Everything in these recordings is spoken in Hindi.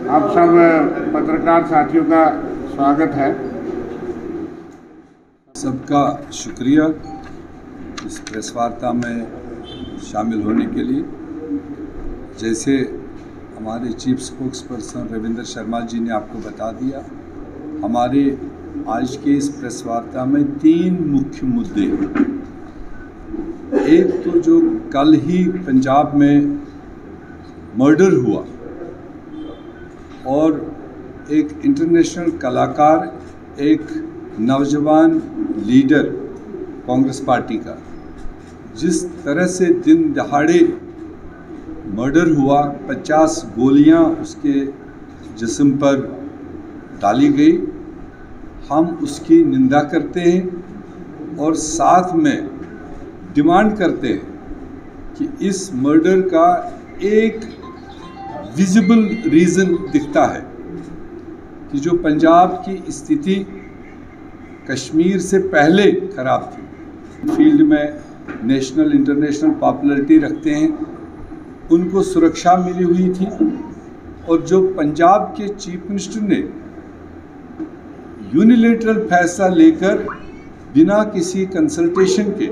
आप सब पत्रकार साथियों का स्वागत है। सबका शुक्रिया इस प्रेस वार्ता में शामिल होने के लिए। जैसे हमारे chief spokesperson Ravindra Sharma ji ने आपको बता दिया, हमारे आज के इस प्रेस वार्ता में 3 मुख्य मुद्दे हैं। एक तो जो कल ही पंजाब में मर्डर हुआ और एक इंटरनेशनल कलाकार, एक नौजवान लीडर कांग्रेस पार्टी का, जिस तरह से दिन दहाड़े मर्डर हुआ, 50 गोलियां उसके जिस्म पर डाली गई, हम उसकी निंदा करते हैं और साथ में डिमांड करते हैं कि इस मर्डर का एक विजिबल रीज़न दिखता है कि जो पंजाब की स्थिति कश्मीर से पहले ख़राब थी, फील्ड में नेशनल इंटरनेशनल पॉपुलैरिटी रखते हैं, उनको सुरक्षा मिली हुई थी। और जो पंजाब के चीफ मिनिस्टर ने यूनिलेटरल फैसला लेकर बिना किसी कंसल्टेशन के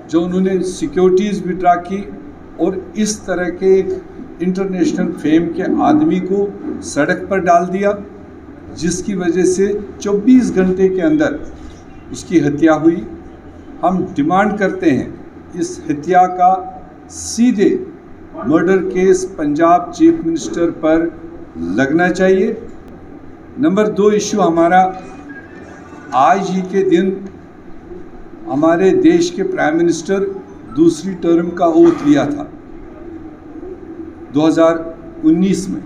जो उन्होंने सिक्योरिटीज़ विड्रा की और इस तरह के एक इंटरनेशनल फेम के आदमी को सड़क पर डाल दिया, जिसकी वजह से 24 घंटे के अंदर उसकी हत्या हुई। हम डिमांड करते हैं इस हत्या का सीधे murder case Punjab chief minister पर लगना चाहिए। नंबर 2 इशू हमारा, आज ही के दिन हमारे देश के प्राइम मिनिस्टर दूसरी टर्म का ओथ लिया था 2019 में।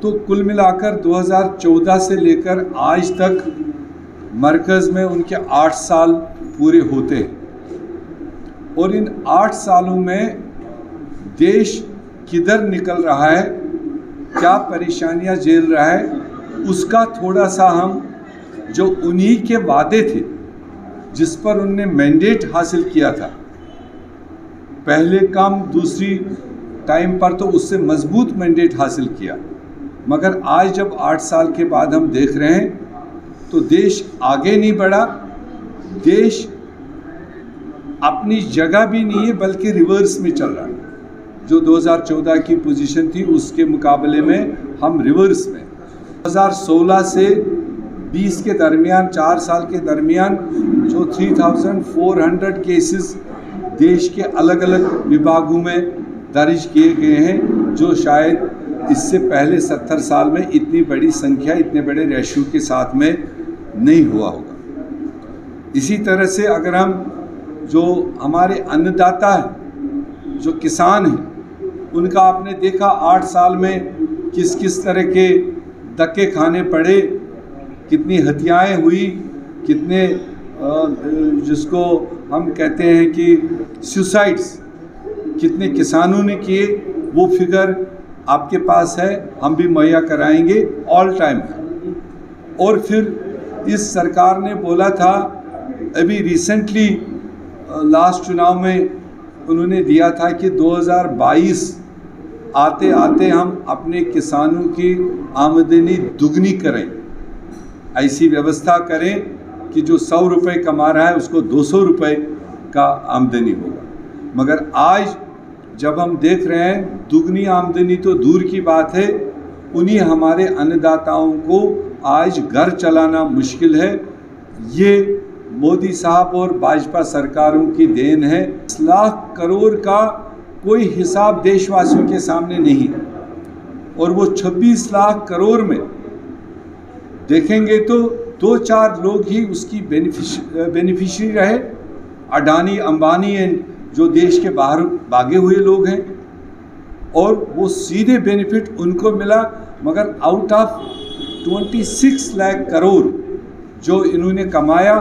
तो कुल मिलाकर 2014 से लेकर आज तक मरकज़ में उनके 8 साल पूरे होते हैं और इन 8 सालों में देश किधर निकल रहा है, क्या परेशानियां झेल रहा है, उसका थोड़ा सा हम जो उन्हीं के वादे थे जिस पर उनने मैंडेट हासिल किया था, पहले काम दूसरी टाइम पर तो उससे मजबूत मैंडेट हासिल किया, मगर आज जब 8 साल के बाद हम देख रहे हैं तो देश आगे नहीं बढ़ा, देश अपनी जगह भी नहीं है बल्कि रिवर्स में चल रहा है। जो 2014 की पोजीशन थी उसके मुकाबले में हम रिवर्स में। 2016 से 20 के दरमियान, 4 साल के दरमियान जो 3400 केसेस देश के अलग अलग विभागों में दर्ज किए गए हैं, जो शायद इससे पहले 70 साल में इतनी बड़ी संख्या, इतने बड़े रेशियो के साथ में नहीं हुआ होगा। इसी तरह से अगर हम जो हमारे अन्नदाता हैं, जो किसान हैं, उनका आपने देखा 8 साल में किस किस तरह के धक्के खाने पड़े, कितनी हत्याएं हुई, कितने जिसको हम कहते हैं कि सुसाइड्स कितने किसानों ने किए, वो फिगर आपके पास है, हम भी मुहैया कराएंगे, ऑल टाइम है। और फिर इस सरकार ने बोला था, अभी रिसेंटली लास्ट चुनाव में उन्होंने दिया था कि 2022 आते आते हम अपने किसानों की आमदनी दुगनी करें, ऐसी व्यवस्था करें कि जो 100 रुपये कमा रहा है उसको 200 रुपये का आमदनी होगा। मगर आज जब हम देख रहे हैं दुगनी आमदनी तो दूर की बात है, उन्हीं हमारे अन्नदाताओं को आज घर चलाना मुश्किल है। ये मोदी साहब और भाजपा सरकारों की देन है। 10 लाख करोड़ का कोई हिसाब देशवासियों के सामने नहीं है और वो 26 लाख करोड़ में देखेंगे तो 2-4 लोग ही उसकी बेनिफिशियरी रहे, अडानी, अंबानी एंड जो देश के बाहर भागे हुए लोग हैं, और वो सीधे बेनिफिट उनको मिला। मगर आउट ऑफ 26 लाख करोड़ जो इन्होंने कमाया,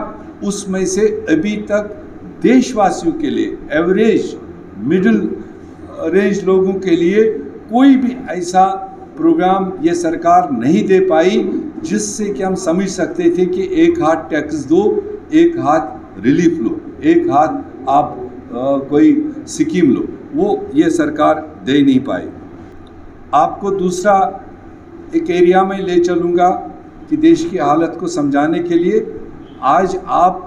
उसमें से अभी तक देशवासियों के लिए, एवरेज मिडिल रेंज लोगों के लिए कोई भी ऐसा प्रोग्राम ये सरकार नहीं दे पाई जिससे कि हम समझ सकते थे कि एक हाथ टैक्स दो, एक हाथ रिलीफ लो, एक हाथ आप कोई स्कीम लो, वो ये सरकार दे नहीं पाई। आपको दूसरा एक एरिया में ले चलूँगा कि देश की हालत को समझाने के लिए। आज आप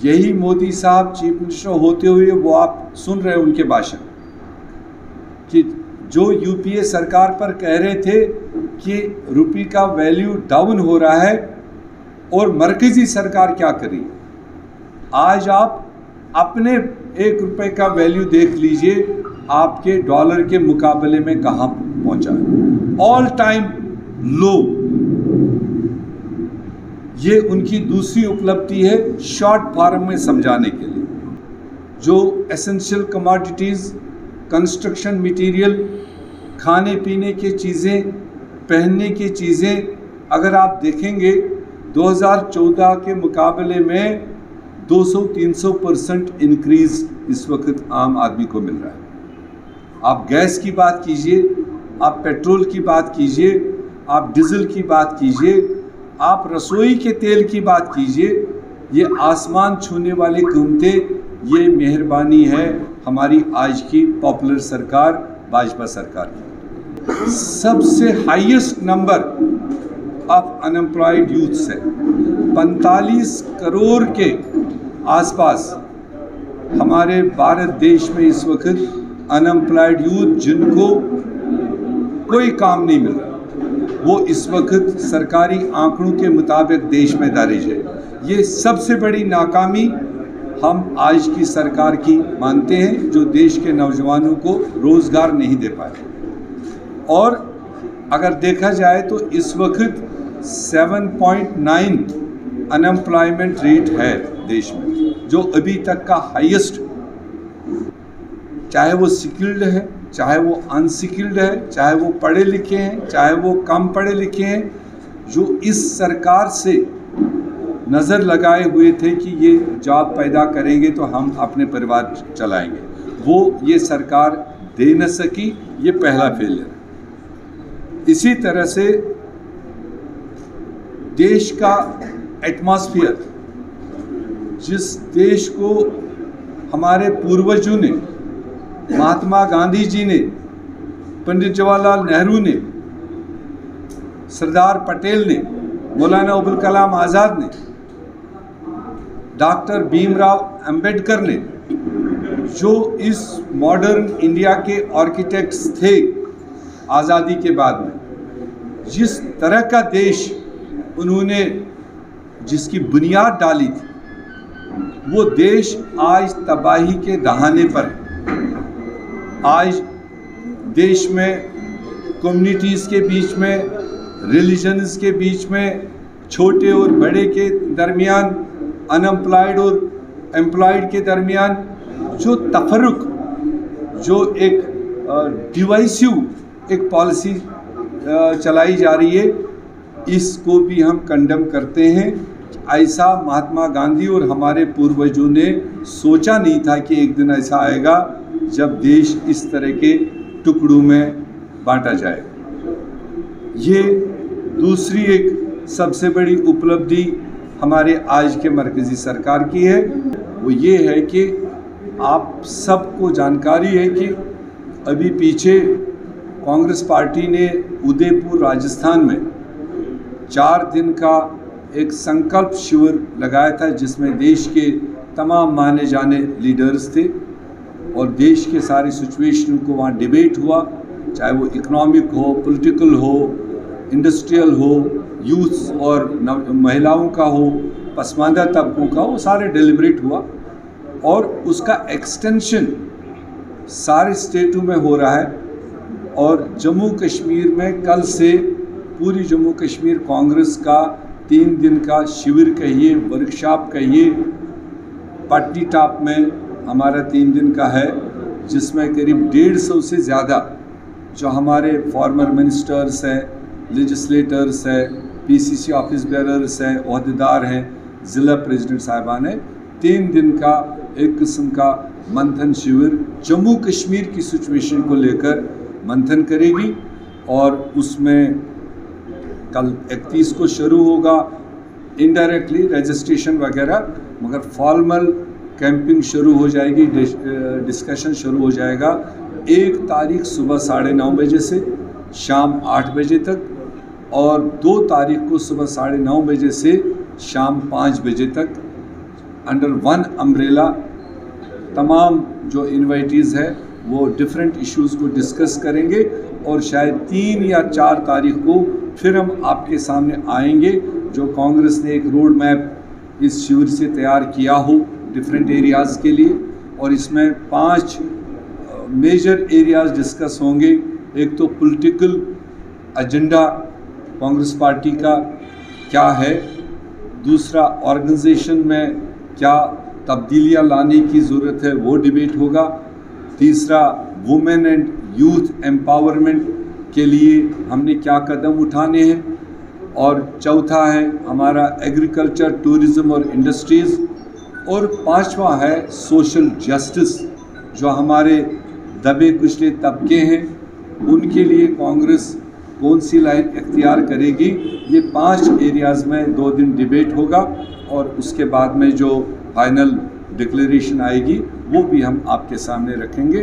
यही मोदी साहब चीफ मिनिस्टर होते हुए वो आप सुन रहे हैं उनके भाषण कि जो यूपीए सरकार पर कह रहे थे कि रुपये का वैल्यू डाउन हो रहा है और मरकज़ी सरकार क्या कर रही है। आज आप अपने 1 रुपये का वैल्यू देख लीजिए, आपके डॉलर के मुकाबले में कहाँ पहुँचा है, ऑल टाइम लो। ये उनकी दूसरी उपलब्धि है शॉर्ट फॉर्म में समझाने के लिए। जो एसेंशियल कमोडिटीज़, कंस्ट्रक्शन मटेरियल, खाने पीने की चीज़ें, पहनने की चीज़ें, अगर आप देखेंगे 2014 के मुकाबले में 200-300% इंक्रीज़ इस वक्त आम आदमी को मिल रहा है। आप गैस की बात कीजिए, आप पेट्रोल की बात कीजिए, आप डीजल की बात कीजिए, आप रसोई के तेल की बात कीजिए, ये आसमान छूने वाली कीमतें, ये मेहरबानी है हमारी आज की पॉपुलर सरकार भाजपा सरकार की। सबसे highest number of unemployed youths है, 45 करोड़ के आसपास हमारे भारत देश में इस वक्त अनएम्प्लॉयड यूथ जिनको कोई काम नहीं मिल रहा, वो इस वक्त सरकारी आंकड़ों के मुताबिक देश में दर्ज है। ये सबसे बड़ी नाकामी हम आज की सरकार की मानते हैं, जो देश के नौजवानों को रोज़गार नहीं दे पाए। और अगर देखा जाए तो इस वक्त 7.9 अनएम्प्लॉयमेंट रेट है देश में, जो अभी तक का हाईएस्ट, चाहे वो स्किल्ड है, चाहे वो अनस्किल्ड है, चाहे वो पढ़े लिखे हैं, चाहे वो कम पढ़े लिखे हैं, जो इस सरकार से नज़र लगाए हुए थे कि ये जॉब पैदा करेंगे तो हम अपने परिवार चलाएंगे, वो ये सरकार दे न सकी। ये पहला फेलियर है। इसी तरह से देश का एटमॉस्फेयर, जिस देश को हमारे पूर्वजों ने, महात्मा गांधी जी ने, पंडित जवाहरलाल नेहरू ने, सरदार पटेल ने, मौलाना अबुल कलाम आज़ाद ने, डॉक्टर भीमराव अंबेडकर ने, जो इस मॉडर्न इंडिया के आर्किटेक्ट्स थे आज़ादी के बाद में, जिस तरह का देश उन्होंने जिसकी बुनियाद डाली थी, वो देश आज तबाही के दहाने पर है। आज देश में कम्युनिटीज़ के बीच में, रिलीजन्स के बीच में, छोटे और बड़े के दरमियान, अनएम्प्लॉयड और एम्प्लॉयड के दरमियान जो तफरुक, जो एक डिवाइसिव एक पॉलिसी चलाई जा रही है, इसको भी हम कंडेम करते हैं। ऐसा महात्मा गांधी और हमारे पूर्वजों ने सोचा नहीं था कि एक दिन ऐसा आएगा जब देश इस तरह के टुकड़ों में बांटा जाएगा। ये दूसरी एक सबसे बड़ी उपलब्धि हमारे आज के मरकज़ी सरकार की है, वो ये है कि आप सबको जानकारी है कि अभी पीछे कांग्रेस पार्टी ने उदयपुर राजस्थान में 4 दिन का एक संकल्प शिविर लगाया था, जिसमें देश के तमाम माने जाने लीडर्स थे और देश के सारे सिचुएशन को वहाँ डिबेट हुआ, चाहे वो इकोनॉमिक हो, पॉलिटिकल हो, इंडस्ट्रियल हो, यूथ और महिलाओं का हो, पसमानदा तबकों का हो, सारे डिलिब्रेट हुआ। और उसका एक्सटेंशन सारे स्टेटों में हो रहा है। और जम्मू कश्मीर में कल से पूरी जम्मू कश्मीर कांग्रेस का 3 दिन का शिविर कहिए, वर्कशॉप कहिए, पट्टी टॉप में हमारा 3 दिन का है, जिसमें करीब 150 से ज़्यादा जो हमारे फॉर्मर मिनिस्टर्स हैं, लेजिस्लेटर्स हैं, पीसीसी ऑफिस बेरर्स हैं, ओहदेदार हैं, ज़िला प्रेसिडेंट साहिबान हैं, 3 दिन का एक किस्म का मंथन शिविर जम्मू कश्मीर की सिचुएशन को लेकर मंथन करेगी। और उसमें कल 31 को शुरू होगा इनडायरेक्टली रजिस्ट्रेशन वगैरह, मगर फॉर्मल कैंपिंग शुरू हो जाएगी, डिस्कशन शुरू हो जाएगा 1 तारीख सुबह 9:30 बजे से शाम 8 बजे तक, और 2 तारीख को सुबह 9:30 बजे से शाम 5 बजे तक अंडर वन अम्ब्रेला तमाम जो इन्वाइटीज़ है वो डिफरेंट इश्यूज़ को डिस्कस करेंगे। और शायद 3 या 4 तारीख को फिर हम आपके सामने आएंगे, जो कांग्रेस ने एक रोड मैप इस शिविर से तैयार किया हो डिफरेंट एरियाज़ के लिए, और इसमें 5 मेजर एरियाज़ डिस्कस होंगे। एक तो पॉलिटिकल एजेंडा कांग्रेस पार्टी का क्या है, दूसरा ऑर्गेनाइजेशन में क्या तब्दीलियां लाने की ज़रूरत है वो डिबेट होगा, तीसरा वुमेन एंड यूथ एम्पावरमेंट के लिए हमने क्या कदम उठाने हैं, और चौथा है हमारा एग्रीकल्चर, टूरिज़्म और इंडस्ट्रीज़, और 5वां है सोशल जस्टिस। जो हमारे दबे कुचले तबके हैं उनके लिए कांग्रेस कौन सी लाइन इख्तियार करेगी। ये 5 एरियाज़ में 2 दिन डिबेट होगा, और उसके बाद में जो फाइनल डिक्लेरेशन आएगी वो भी हम आपके सामने रखेंगे।